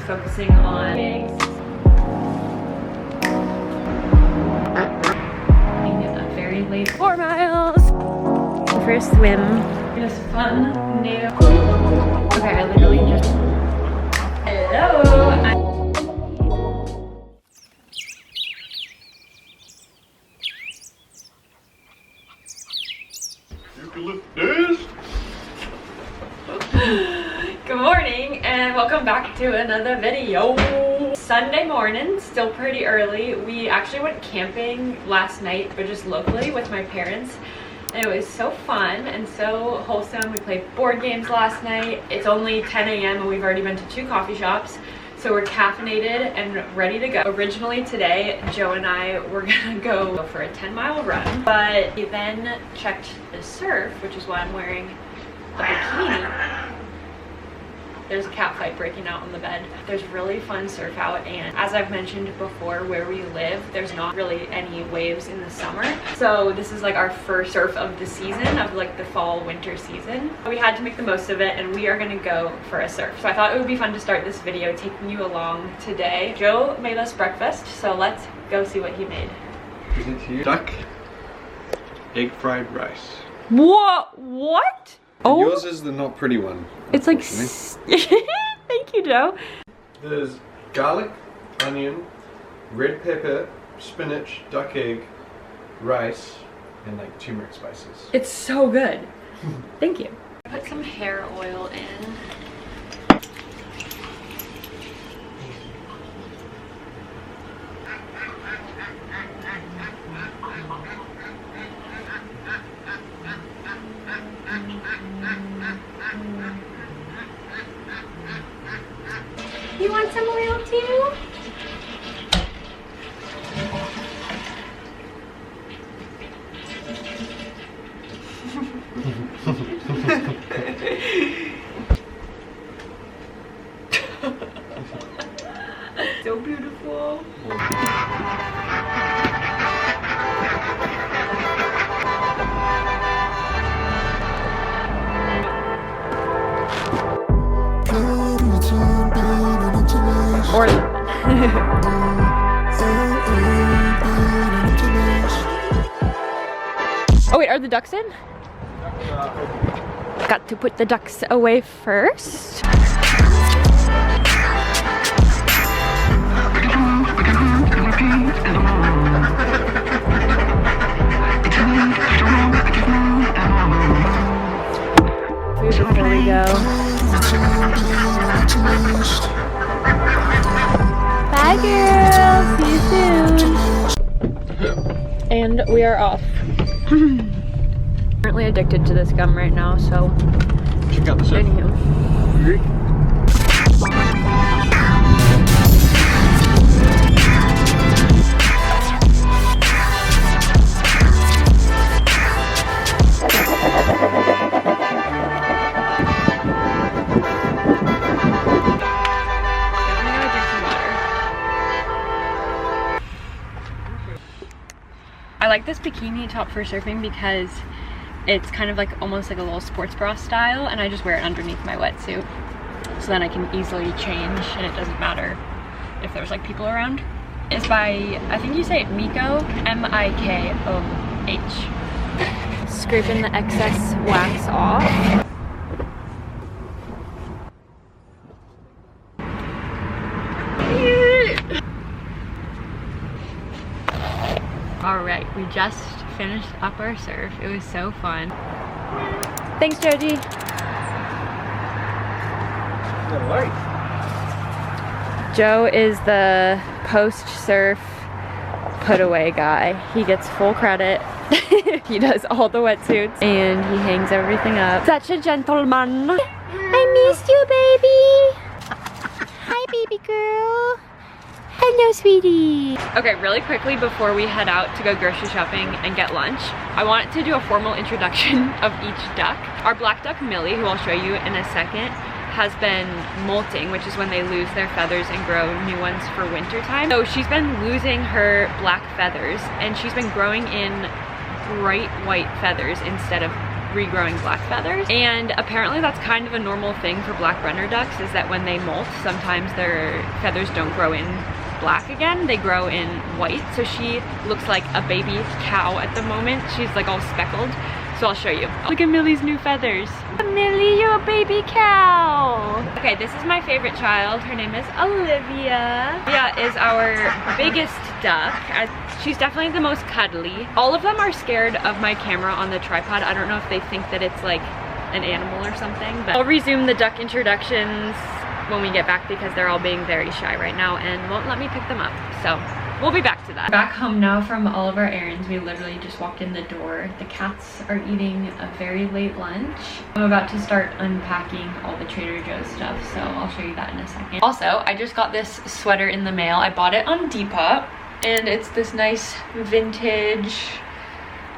focusing on gigs. A very late 4 miles for a swim. Just fun nail. Okay, I literally just. Hello. Good morning and welcome back to another video. Sunday morning, still pretty early. We actually went camping last night, but just locally with my parents. And it was so fun and so wholesome. We played board games last night. It's only 10 a.m. and we've already been to 2 coffee shops. So we're caffeinated and ready to go. Originally today, Joe and I were gonna go for a 10-mile run, but we then checked the surf, which is why I'm wearing a bikini. There's a cat fight breaking out on the bed. There's really fun surf out, and as I've mentioned before, where we live, there's not really any waves in the summer. So this is like our first surf of the season, of like the fall winter season. We had to make the most of it and we are gonna go for a surf. So I thought it would be fun to start this video taking you along today. Joe made us breakfast, so let's go see what he made. Present to you duck, egg fried rice. What? And yours is the not pretty one. It's like, thank you, Joe. There's garlic, onion, red pepper, spinach, duck egg, rice, and like turmeric spices. It's so good. Thank you. Put some hair oil in. You want some oil too? So beautiful. Or oh wait, are the ducks in? Got to put the ducks away first. Before we go. Bye girl, see you soon. And we are off. Currently addicted to this gum right now, so check out the surf. Anywho. I like this bikini top for surfing because it's kind of like almost like a little sports bra style, and I just wear it underneath my wetsuit so then I can easily change and it doesn't matter if there's like people around. It's by, I think you say it Miko, M-I-K-O-H. Scraping the excess wax off. Alright, we just finished up our surf. It was so fun. Thanks, Joji. No worries. Joe is the post-surf put-away guy. He gets full credit. He does all the wetsuits and he hangs everything up. Such a gentleman. I missed you, baby. Hi, baby girl. Hello, sweetie. Okay, really quickly before we head out to go grocery shopping and get lunch, I wanted to do a formal introduction of each duck. Our black duck, Millie, who I'll show you in a second, has been molting, which is when they lose their feathers and grow new ones for winter time. So she's been losing her black feathers and she's been growing in bright white feathers instead of regrowing black feathers. And apparently that's kind of a normal thing for black runner ducks, is that when they molt, sometimes their feathers don't grow in black again, they grow in white. So she looks like a baby cow at the moment. She's like all speckled. So I'll show you. Look at Millie's new feathers. Millie, you're a baby cow. Okay, this is my favorite child. Her name is Olivia. Olivia is our biggest duck. She's definitely the most cuddly. All of them are scared of my camera on the tripod. I don't know if they think that it's like an animal or something, but I'll resume the duck introductions when we get back because they're all being very shy right now and won't let me pick them up. So we'll be back to that. Back home now from all of our errands. We literally just walked in the door. The cats are eating a very late lunch. I'm about to start unpacking all the Trader Joe's stuff, so I'll show you that in a second. Also, I just got this sweater in the mail. I bought it on Depop, and it's this nice vintage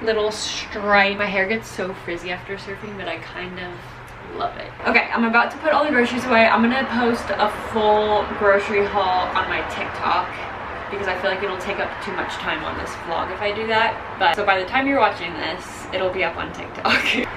little stripe. My hair gets so frizzy after surfing, but I kind of love it. Okay, I'm about to put all the groceries away. I'm gonna post a full grocery haul on my TikTok because I feel like it'll take up too much time on this vlog if I do that. But so by the time you're watching this, it'll be up on TikTok.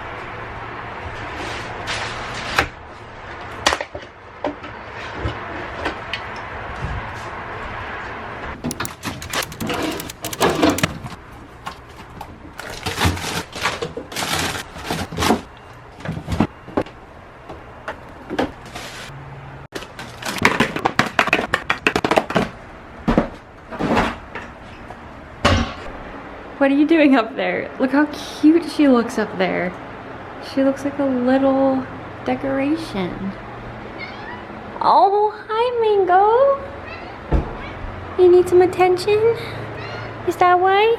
What are you doing up there? Look how cute she looks up there. She looks like a little decoration. Oh, hi Mingo. You need some attention? Is that why?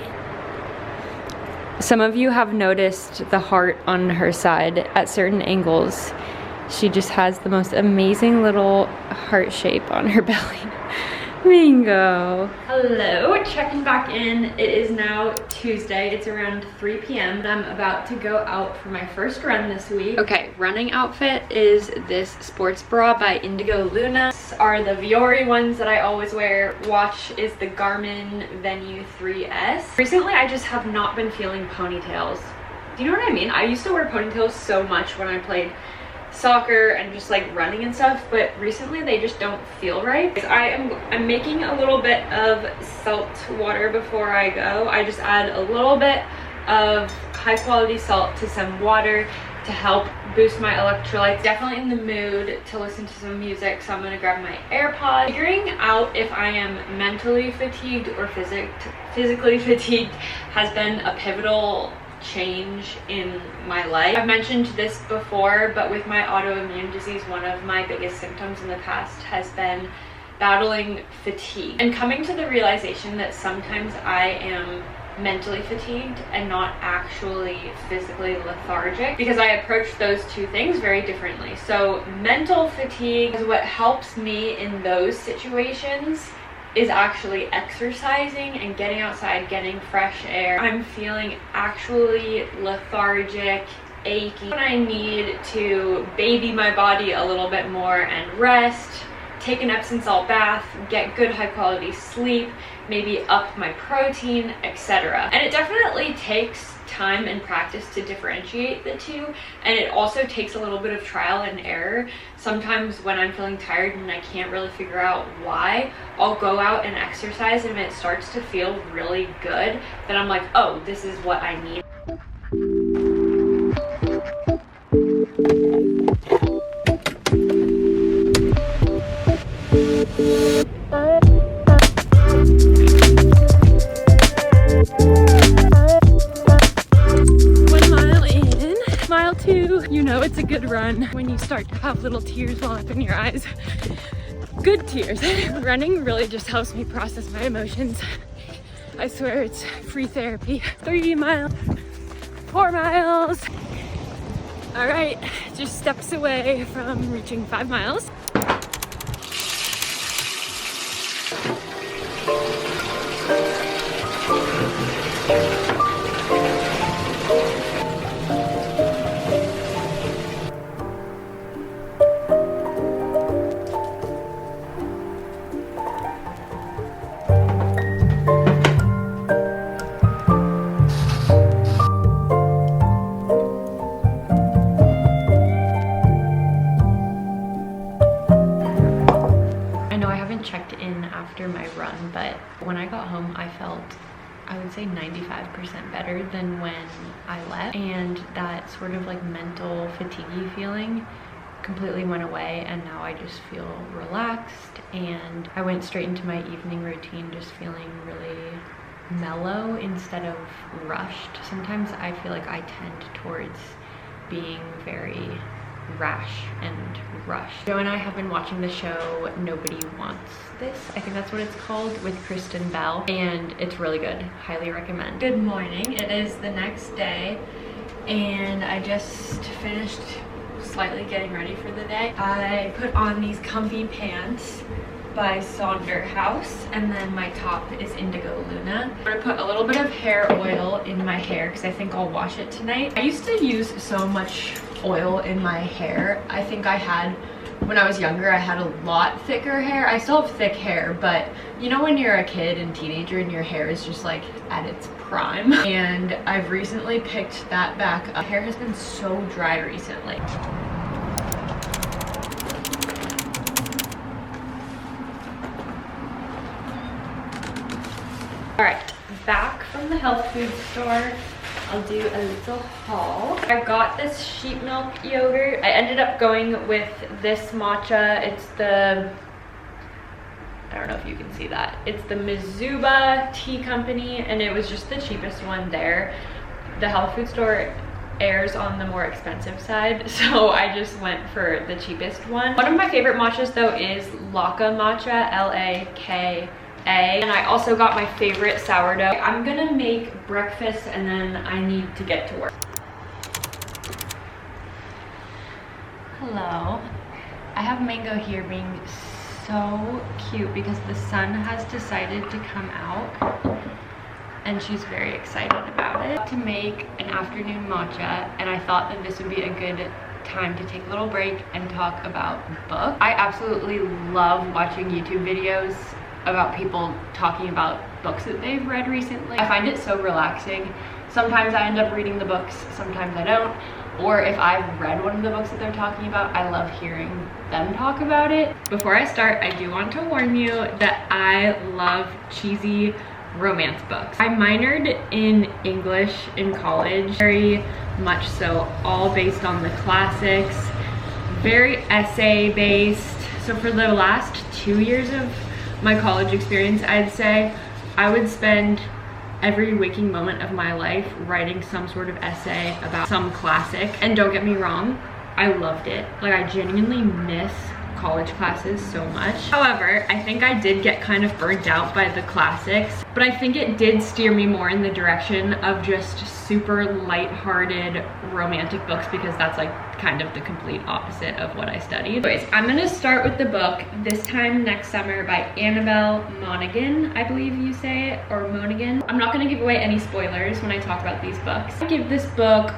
Some of you have noticed the heart on her side at certain angles. She just has the most amazing little heart shape on her belly. Mingo. Hello, checking back in. It is now Tuesday. It's around 3 p.m. and I'm about to go out for my first run this week. Okay, running outfit is this sports bra by Indigo Luna. These are the Viore ones that I always wear. Watch is the Garmin Venue 3S. Recently, I just have not been feeling ponytails. Do you know what I mean? I used to wear ponytails so much when I played soccer and just like running and stuff, but recently they just don't feel right. I'm making a little bit of salt water before I go. I just add a little bit of high quality salt to some water to help boost my electrolytes. Definitely in the mood to listen to some music, so I'm gonna grab my AirPods. Figuring out if I am mentally fatigued or physically fatigued has been a pivotal change in my life. I've mentioned this before, but with my autoimmune disease, one of my biggest symptoms in the past has been battling fatigue and coming to the realization that sometimes I am mentally fatigued and not actually physically lethargic, because I approach those two things very differently. So mental fatigue is what helps me in those situations is actually exercising and getting outside, getting fresh air. I'm feeling actually lethargic, achy. When I need to baby my body a little bit more and rest, take an Epsom salt bath, get good high quality sleep, maybe up my protein, etc. And it definitely takes time and practice to differentiate the two, and it also takes a little bit of trial and error. Sometimes when I'm feeling tired and I can't really figure out why, I'll go out and exercise, and if it starts to feel really good, then I'm like, oh, this is what I need. You know it's a good run when you start to have little tears well up in your eyes. Good tears. Running really just helps me process my emotions. I swear it's free therapy. 3 miles, 4 miles. All right, just steps away from reaching 5 miles. after my run, but when I got home, I felt, I would say 95% better than when I left. And that sort of like mental fatigue feeling completely went away, and now I just feel relaxed, and I went straight into my evening routine just feeling really mellow instead of rushed. Sometimes I feel like I tend towards being very rash and rushed. Joe and I have been watching the show Nobody Wants This, I think that's what it's called, with Kristen Bell, and it's really good. Highly recommend. Good morning. It is the next day, and I just finished slightly getting ready for the day. I put on these comfy pants by Sonder House, and then my top is Indigo Luna. I'm gonna put a little bit of hair oil in my hair because I think I'll wash it tonight. I used to use so much oil in my hair. I think I had, when I was younger, I had a lot thicker hair. I still have thick hair, but you know when you're a kid and teenager and your hair is just like at its prime? And I've recently picked that back up. My hair has been so dry recently. All right, back from the health food store. I'll do a little haul. I got this sheep milk yogurt. I ended up going with this matcha. It's the, I don't know if you can see that. It's the Mizuba Tea Company, and it was just the cheapest one there. The health food store airs on the more expensive side, so I just went for the cheapest one. One of my favorite matchas though is Laka matcha, L-A-K-A. And I also got my favorite sourdough. I'm gonna make breakfast and then I need to get to work. Hello. I have Mango here being so cute because the sun has decided to come out and she's very excited about it. To make an afternoon matcha, and I thought that this would be a good time to take a little break and talk about books. I absolutely love watching YouTube videos about people talking about books that they've read recently. I find it so relaxing. Sometimes I end up reading the books, sometimes I don't. Or if I've read one of the books that they're talking about, I love hearing them talk about it. Before I start, I do want to warn you that I love cheesy romance books. I minored in English in college, very much so, all based on the classics, very essay based. So for the last 2 years of my college experience, I'd say I would spend every waking moment of my life writing some sort of essay about some classic. And don't get me wrong, I loved it. Like, I genuinely miss college classes so much. However, I think I did get kind of burnt out by the classics, but I think it did steer me more in the direction of just super lighthearted romantic books, because that's like kind of the complete opposite of what I studied. Anyways, I'm gonna start with the book This Time Next Summer by Annabelle Monaghan, I believe you say it, or Monaghan. I'm not gonna give away any spoilers when I talk about these books. I give this book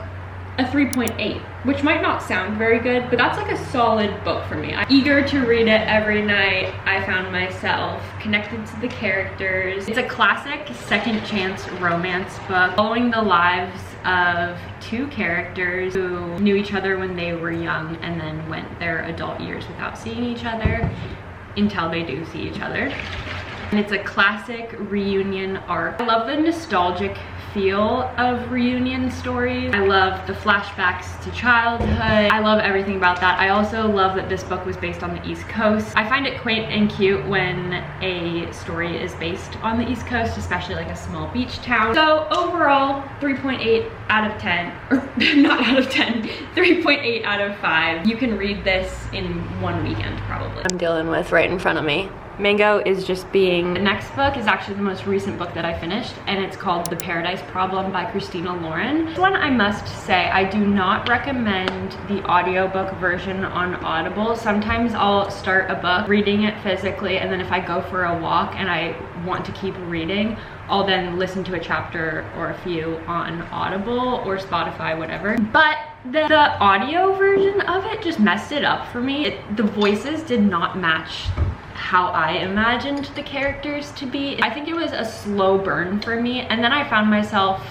a 3.8, which might not sound very good, but that's like a solid book for me. I'm eager to read it every night. I found myself connected to the characters. It's a classic second chance romance book following the lives of two characters who knew each other when they were young and then went their adult years without seeing each other until they do see each other. And it's a classic reunion arc. I love the nostalgic feel of reunion stories. I love the flashbacks to childhood. I love everything about that. I also love that this book was based on the East Coast. I find it quaint and cute when a story is based on the East Coast, especially like a small beach town. So overall, 3.8 out of 10, or not out of 10, 3.8 out of 5. You can read this in one weekend probably. I'm dealing with right in front of me. Mango is just being. The next book is actually the most recent book that I finished, and it's called The Paradise Problem by Christina Lauren. This one, I must say, I do not recommend the audiobook version on Audible. Sometimes I'll start a book reading it physically, and then if I go for a walk and I want to keep reading, I'll then listen to a chapter or a few on Audible or Spotify, whatever. But the audio version of it just messed it up for me. The voices did not match how I imagined the characters to be. I think it was a slow burn for me, and then I found myself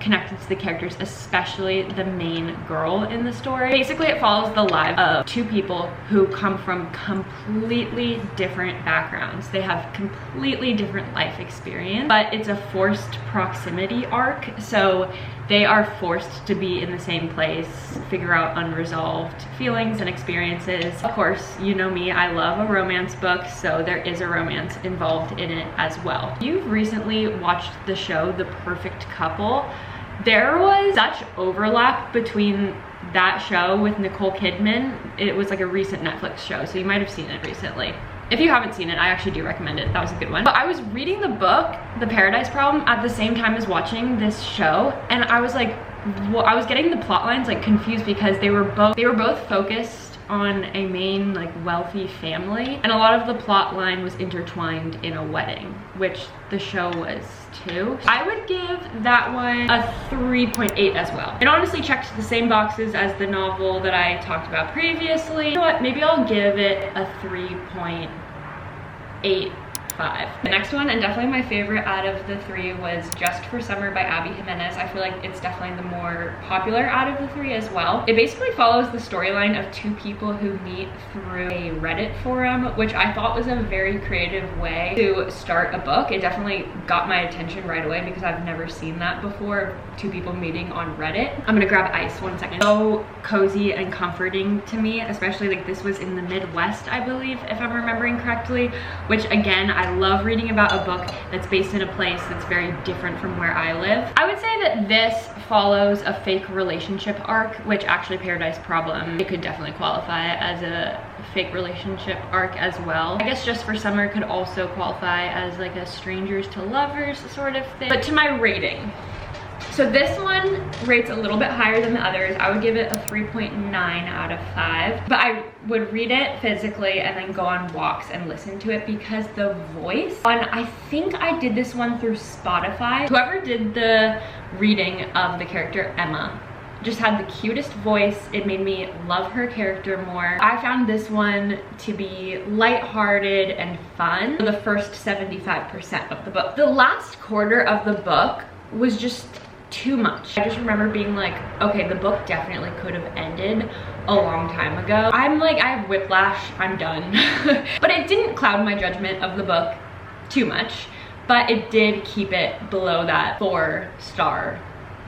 connected to the characters, especially the main girl in the story. Basically, it follows the lives of two people who come from completely different backgrounds. They have completely different life experience, but it's a forced proximity arc, so they are forced to be in the same place, figure out unresolved feelings and experiences. Of course, you know me, I love a romance book, so there is a romance involved in it as well. You've recently watched the show The Perfect Couple. There was such overlap between that show with Nicole Kidman. It was like a recent Netflix show, so you might have seen it recently. If you haven't seen it, I actually do recommend it. That was a good one. But I was reading the book, The Paradise Problem, at the same time as watching this show, and I was like, well, I was getting the plot lines like confused because they were both focused on a main like wealthy family, and a lot of the plot line was intertwined in a wedding, which the show was too. I would give that one a 3.8 as well. It honestly checked the same boxes as the novel that I talked about previously. You know what, maybe I'll give it a 3.85. The next one, and definitely my favorite out of the three, was Just for Summer by Abby Jimenez. I feel like it's definitely the more popular out of the three as well. It basically follows the storyline of two people who meet through a Reddit forum, which I thought was a very creative way to start a book. It definitely got my attention right away because I've never seen that before, two people meeting on Reddit. I'm gonna grab ice 1 second. So cozy and comforting to me, especially like this was in the Midwest, I believe, if I'm remembering correctly, which again, I love reading about a book that's based in a place that's very different from where I live. I would say that this follows a fake relationship arc, which actually Paradise Problem, it could definitely qualify as a fake relationship arc as well. I guess Just for Summer could also qualify as like a strangers to lovers sort of thing. But to my rating, so this one rates a little bit higher than the others. I would give it a 3.9 out of 5. But I would read it physically and then go on walks and listen to it because the voice, and I think I did this one through Spotify. Whoever did the reading of the character Emma just had the cutest voice. It made me love her character more. I found this one to be lighthearted and fun for the first 75% of the book. The last quarter of the book was just too much. I just remember being like, okay, the book definitely could have ended a long time ago. I'm like, I have whiplash, I'm done. But it didn't cloud my judgment of the book too much, but it did keep it below that 4-star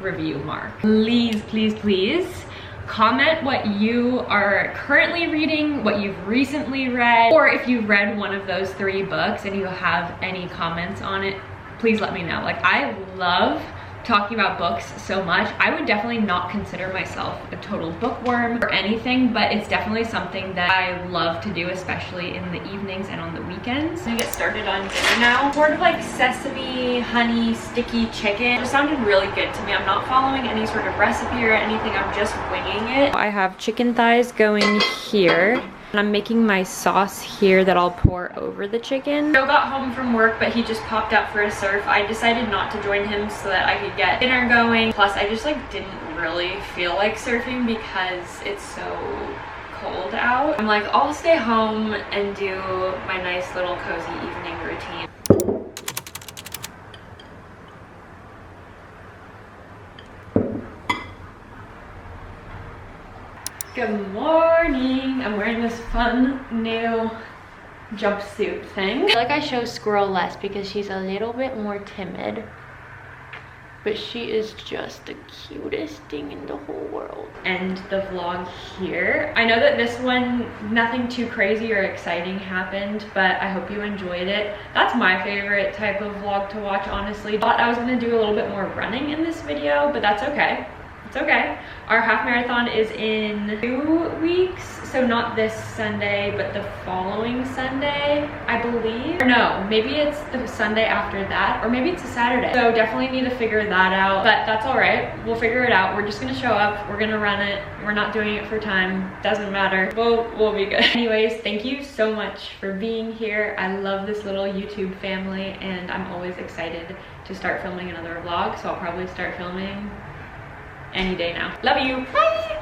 review mark. Please, please, please comment what you are currently reading, what you've recently read, or if you've read one of those 3 books and you have any comments on it, please let me know. Like, I love talking about books so much. I would definitely not consider myself a total bookworm or anything, but it's definitely something that I love to do, especially in the evenings and on the weekends. I'm gonna get started on dinner now. Sort of like sesame, honey, sticky chicken. It just sounded really good to me. I'm not following any sort of recipe or anything. I'm just winging it. I have chicken thighs going here. And I'm making my sauce here that I'll pour over the chicken. Joe got home from work, but he just popped out for a surf. I decided not to join him so that I could get dinner going. Plus, I just like didn't really feel like surfing because it's so cold out. I'm like, I'll stay home and do my nice little cozy evening routine. Good morning. I'm wearing this fun new jumpsuit thing. I feel like I show Squirrel less because she's a little bit more timid, but she is just the cutest thing in the whole world. End the vlog here. I know that this one, nothing too crazy or exciting happened, but I hope you enjoyed it. That's my favorite type of vlog to watch, honestly. Thought I was gonna do a little bit more running in this video, but that's okay. It's okay. Our half marathon is in 2 weeks, so not this Sunday, but the following Sunday, I believe. Or no, maybe it's the Sunday after that, or maybe it's a Saturday. So definitely need to figure that out, but that's all right. We'll figure it out. We're just gonna show up. We're gonna run it. We're not doing it for time. Doesn't matter. We'll be good. Anyways, thank you so much for being here. I love this little YouTube family, and I'm always excited to start filming another vlog, so I'll probably start filming any day now. Love you. Bye.